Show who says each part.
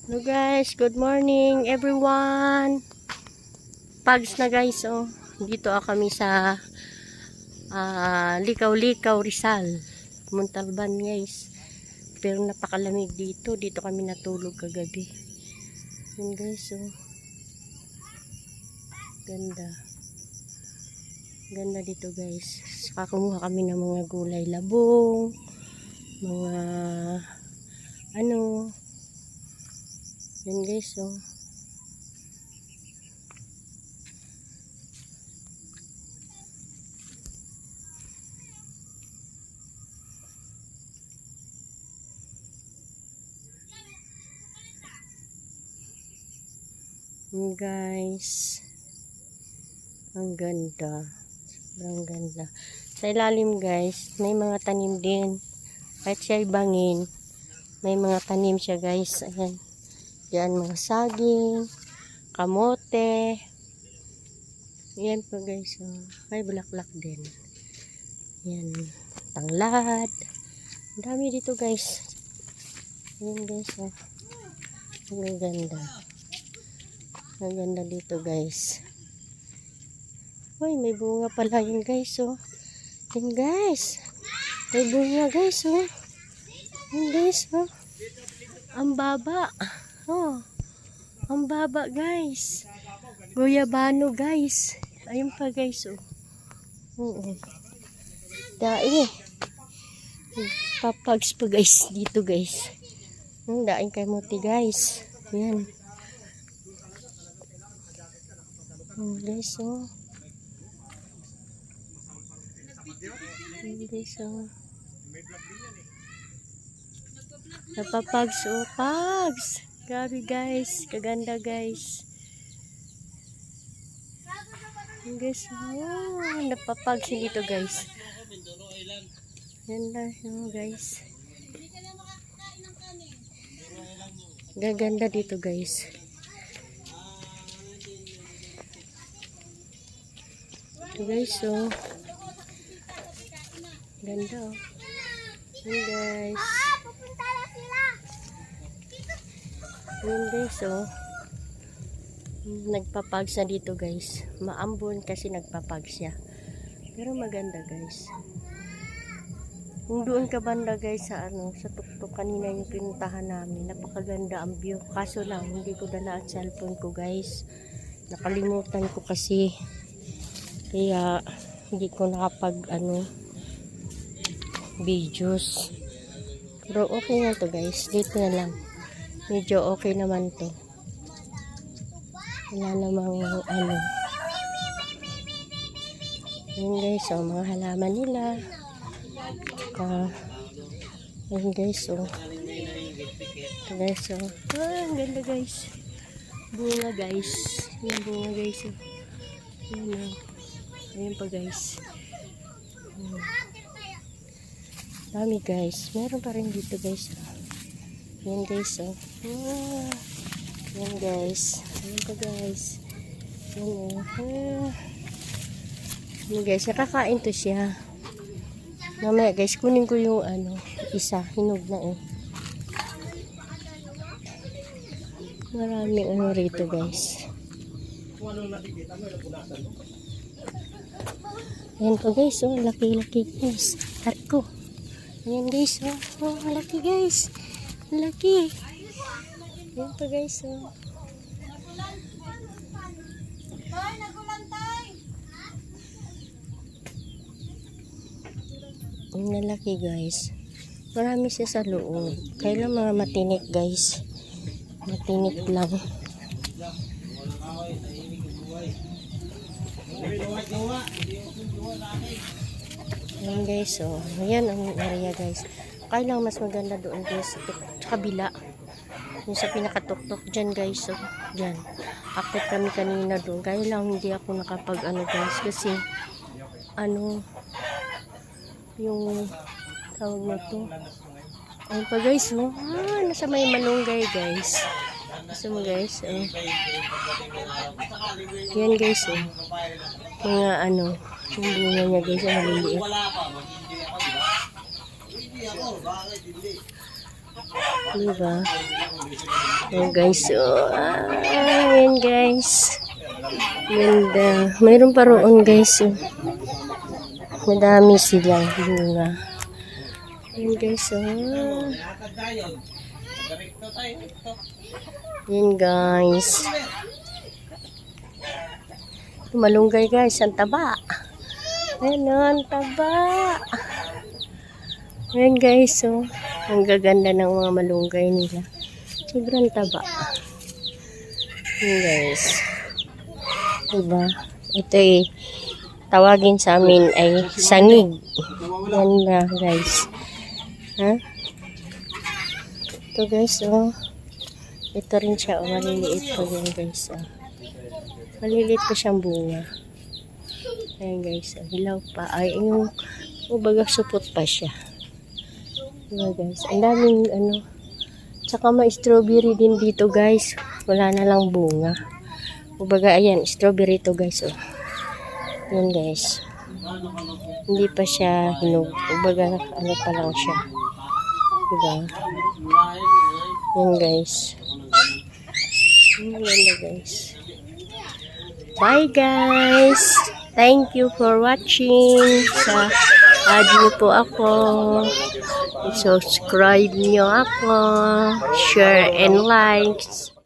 Speaker 1: Hello guys, good morning everyone. Pags na guys, oh. Dito kami sa Likaw-Likaw, Rizal, Montalban guys. Pero napakalamig dito. Dito kami natulog kagabi. Yun guys, oh. Ganda. Ganda dito guys. Saka kumuha kami ng mga gulay, labong, mga yan guys, oh. Guys, ang ganda. Sobrang ganda. Sa ilalim guys, may mga tanim din. Kahit siya'y bangin, may mga tanim siya guys. Ayan. Yan, mga saging, kamote. Yan po guys. Oh. May bulaklak din. Yan, tanglad. Ang dami dito guys. Yan guys. Oh. Ang ganda. Ang ganda dito guys. Uy, may bunga pala yun guys. Oh. Yan guys. May bunga guys. Oh. Yan guys. Oh. Ang baba. Oh. Ang baba guys. Guyabano guys. Ayun pa guys. Oh. Oo. Dai. Papags pa guys dito guys. Daing kamote guys. Yan. Guys, oh. Guys, oh. Napapags, oh. Pags. Grabe guys. Kaganda guys. Guys, oh. Napapags dito guys. Ganda, oh, guys. Gaganda dito guys. Ito guys, oh. Ganda, oh. Hey guys. Yun guys, oh. Nagpapag siya dito guys. Maambon kasi nagpapag siya. Pero maganda guys. Kung doon ka banda guys sa sa tuktok kanina yung pinuntahan namin. Napakaganda ang view. Kaso lang, hindi ko dala ang cellphone ko guys. Nakalimutan ko kasi. Kaya hindi ko nakapag videos. Pero okay na to guys. Dito na lang. Medyo okay naman to. Wala namang Ayan guys, oh, mga halaman nila. Ayan guys, oh. Ito guys, oh. Ang ganda guys. Bunga guys. Ayan bunga guys, oh. Ayan, oh. Ayan pa guys. Dami guys. Meron pa rin dito guys. Ayan guys, oh. Ayan guys. Ayan pa guys. Ayan, oh. Ayan guys. Nakakain to siya. Mamaya guys, kunin ko yung isa. Hinog na eh. Maraming rito guys. Ayan pa guys, oh. Laki-laki guys. Tarko. Ayan guys, oh. Oh, laki guys. Laki. Ayan pa guys, oh. Ang lalaki guys. Marami siya sa loob. Kailan mga matinik guys. Matinik lang. Ayan guys, oh. Ayan ang area guys. Kailang mas maganda doon guys sa kabila. Yung sa pinakatuktok dyan guys, oh. Dyan. Akit kami kanina doon. Kaya lang hindi ako nakapag guys. Kasi yung tawag na to. Ayun pa guys, oh. Nasa may malunggay guys. Nasa mo guys, oh. Yan guys, oh. Mga yung bunga niya guys, ang maliliit. Diba? Ayan guys, oh. Ayan guys. Ganda. Mayroon pa roon guys, oh. Madami silang bunga. Ayan guys, oh. Ayan guys. Malunggay guys, ang taba. Ayan, oh, ang taba. Ayan guys, oh. Ang gaganda ng mga malunggay nila. Sobrang taba. Ayan guys. Diba? Ito tawagin sa amin ay sangig. Yan na guys. Ha? Ito guys, oh. Ito rin siya, oh. Maliliit po yan guys, oh. Maliliit po siyang bunga. Ayan guys, oh. Hilaw pa. Ay, yung baga supot pa siya. Diba guys? Ang daming ano. Tsaka may strawberry din dito guys. Wala na lang bunga. Kumbaga ayan, strawberry to guys. Oh. Yan guys. Hindi pa siya hinog. Kumbaga ano pa lang siya. Diba? Yan guys. Yan na guys. Bye guys. Thank you for watching. Add niyo po ako. Subscribe niyo ako. Share and likes.